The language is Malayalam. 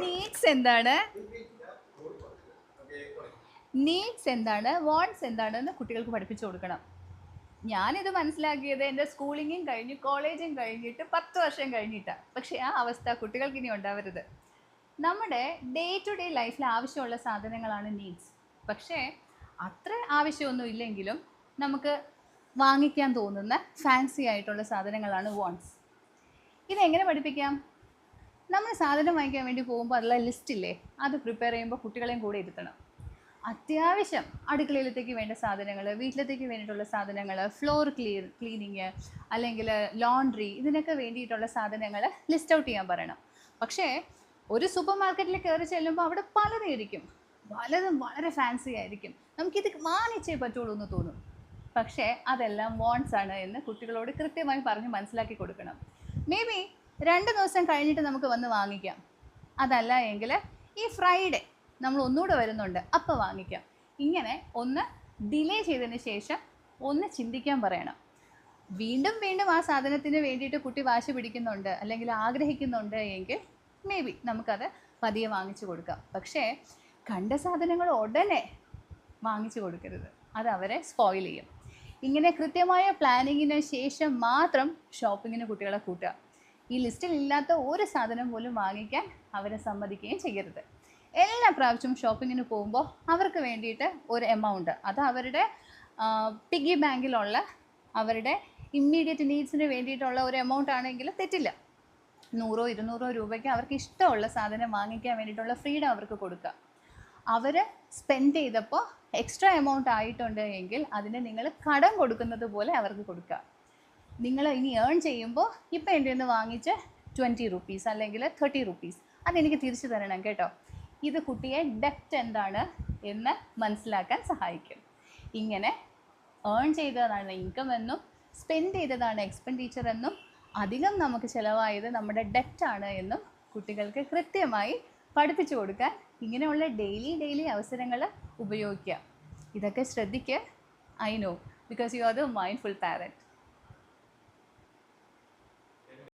നീഡ്സ് എന്താണ്, വാണ്ട്സ് എന്താണെന്ന് കുട്ടികൾക്ക് പഠിപ്പിച്ചു കൊടുക്കണം. ഞാനിത് മനസ്സിലാക്കിയത് എൻ്റെ സ്കൂളിങ്ങും കഴിഞ്ഞ് കോളേജും കഴിഞ്ഞിട്ട് 10 വർഷം കഴിഞ്ഞിട്ടാണ്. പക്ഷേ ആ അവസ്ഥ കുട്ടികൾക്ക് ഇനി ഉണ്ടാവരുത്. നമ്മുടെ ഡേ ടു ഡേ ലൈഫിൽ ആവശ്യമുള്ള സാധനങ്ങളാണ് നീഡ്സ്. പക്ഷേ അത്ര ആവശ്യമൊന്നും ഇല്ലെങ്കിലും നമുക്ക് വാങ്ങിക്കാൻ തോന്നുന്ന ഫാൻസി ആയിട്ടുള്ള സാധനങ്ങളാണ് വാണ്ട്സ്. ഇതെങ്ങനെ പഠിപ്പിക്കാം? നമ്മൾ സാധനം വാങ്ങിക്കാൻ വേണ്ടി പോകുമ്പോൾ അതിലുള്ള ലിസ്റ്റില്ലേ, അത് പ്രിപ്പയർ ചെയ്യുമ്പോൾ കുട്ടികളെയും കൂടെ ഇരുത്തണം. അത്യാവശ്യം അടുക്കളയിലത്തേക്ക് വേണ്ട സാധനങ്ങൾ, വീട്ടിലത്തേക്ക് വേണ്ടിയിട്ടുള്ള സാധനങ്ങൾ, ഫ്ലോർ ക്ലീനിങ് അല്ലെങ്കിൽ ലോണ്ട്രി, ഇതിനൊക്കെ വേണ്ടിയിട്ടുള്ള സാധനങ്ങൾ ലിസ്റ്റ് ഔട്ട് ചെയ്യാൻ പറയണം. പക്ഷേ ഒരു സൂപ്പർ മാർക്കറ്റിൽ കയറി ചെല്ലുമ്പോൾ അവിടെ പലതും ഇരിക്കും, പലതും വളരെ ഫാൻസി ആയിരിക്കും, നമുക്കിത് വാങ്ങിച്ചേ പറ്റുള്ളൂ എന്ന് തോന്നും. പക്ഷേ അതെല്ലാം വാണ്ട്സ് ആണ് എന്ന് കുട്ടികളോട് കൃത്യമായി പറഞ്ഞ് മനസ്സിലാക്കി കൊടുക്കണം. മേ ബി 2 ദിവസം കഴിഞ്ഞിട്ട് നമുക്ക് വന്ന് വാങ്ങിക്കാം. അതല്ല എങ്കിൽ ഈ ഫ്രൈഡേ നമ്മൾ ഒന്നുകൂടെ വരുന്നുണ്ട്, അപ്പോൾ വാങ്ങിക്കാം. ഇങ്ങനെ ഒന്ന് ഡിലേ ചെയ്തതിന് ശേഷം ഒന്ന് ചിന്തിക്കാൻ പറയണം. വീണ്ടും വീണ്ടും ആ സാധനത്തിന് വേണ്ടിയിട്ട് കുട്ടി വാശി പിടിക്കുന്നുണ്ട് അല്ലെങ്കിൽ ആഗ്രഹിക്കുന്നുണ്ട് എങ്കിൽ മേ ബി നമുക്കത് പതിയെ വാങ്ങിച്ചു കൊടുക്കാം. പക്ഷേ കണ്ട സാധനങ്ങൾ ഉടനെ വാങ്ങിച്ചു കൊടുക്കരുത്, അത് അവരെ സ്പോയിൽ ചെയ്യും. ഇങ്ങനെ കൃത്യമായ പ്ലാനിങ്ങിന് ശേഷം മാത്രം ഷോപ്പിങ്ങിന് കുട്ടികളെ കൂട്ടുക. ഈ ലിസ്റ്റിൽ ഇല്ലാത്ത ഒരു സാധനം പോലും വാങ്ങിക്കാൻ അവരെ സമ്മതിക്കുകയും ചെയ്യരുത്. എല്ലാ പ്രാവശ്യവും ഷോപ്പിങ്ങിന് പോകുമ്പോൾ അവർക്ക് വേണ്ടിയിട്ട് ഒരു എമൗണ്ട്, അത് അവരുടെ പിഗ്ഗി ബാങ്കിലുള്ള അവരുടെ ഇമ്മീഡിയറ്റ് നീഡ്സിന് വേണ്ടിയിട്ടുള്ള ഒരു എമൗണ്ട് ആണെങ്കിൽ തെറ്റില്ല. 100-200 രൂപയ്ക്ക് അവർക്ക് ഇഷ്ടമുള്ള സാധനം വാങ്ങിക്കാൻ വേണ്ടിയിട്ടുള്ള ഫ്രീഡം അവർക്ക് കൊടുക്കുക. അവർ സ്പെൻഡ് ചെയ്തപ്പോൾ എക്സ്ട്രാ എമൗണ്ട് ആയിട്ടുണ്ട് എങ്കിൽ അതിന് നിങ്ങൾ കടം കൊടുക്കുന്നത് പോലെ അവർക്ക് കൊടുക്കുക. നിങ്ങൾ ഇനി ഏൺ ചെയ്യുമ്പോൾ ഇപ്പോൾ എൻ്റെ നിന്ന് വാങ്ങിച്ച് 20 റുപ്പീസ് അല്ലെങ്കിൽ 30 റുപ്പീസ് അതെനിക്ക് തിരിച്ചു തരണം കേട്ടോ. ഇത് കുട്ടിയെ ഡെപ്റ്റ് എന്താണ് എന്ന് മനസ്സിലാക്കാൻ സഹായിക്കും. ഇങ്ങനെ ഏൺ ചെയ്തതാണ് ഇൻകം എന്നും സ്പെൻഡ് ചെയ്തതാണ് എക്സ്പെൻഡിച്ചർ എന്നും അധികം നമുക്ക് ചിലവായത് നമ്മുടെ ഡെപ്റ്റാണ് എന്നും കുട്ടികൾക്ക് കൃത്യമായി പഠിപ്പിച്ചു കൊടുക്കാൻ ഇങ്ങനെയുള്ള ഡെയിലി അവസരങ്ങൾ ഉപയോഗിക്കുക. ഇതൊക്കെ ശ്രദ്ധിക്കുക. I know, because you are the mindful parent.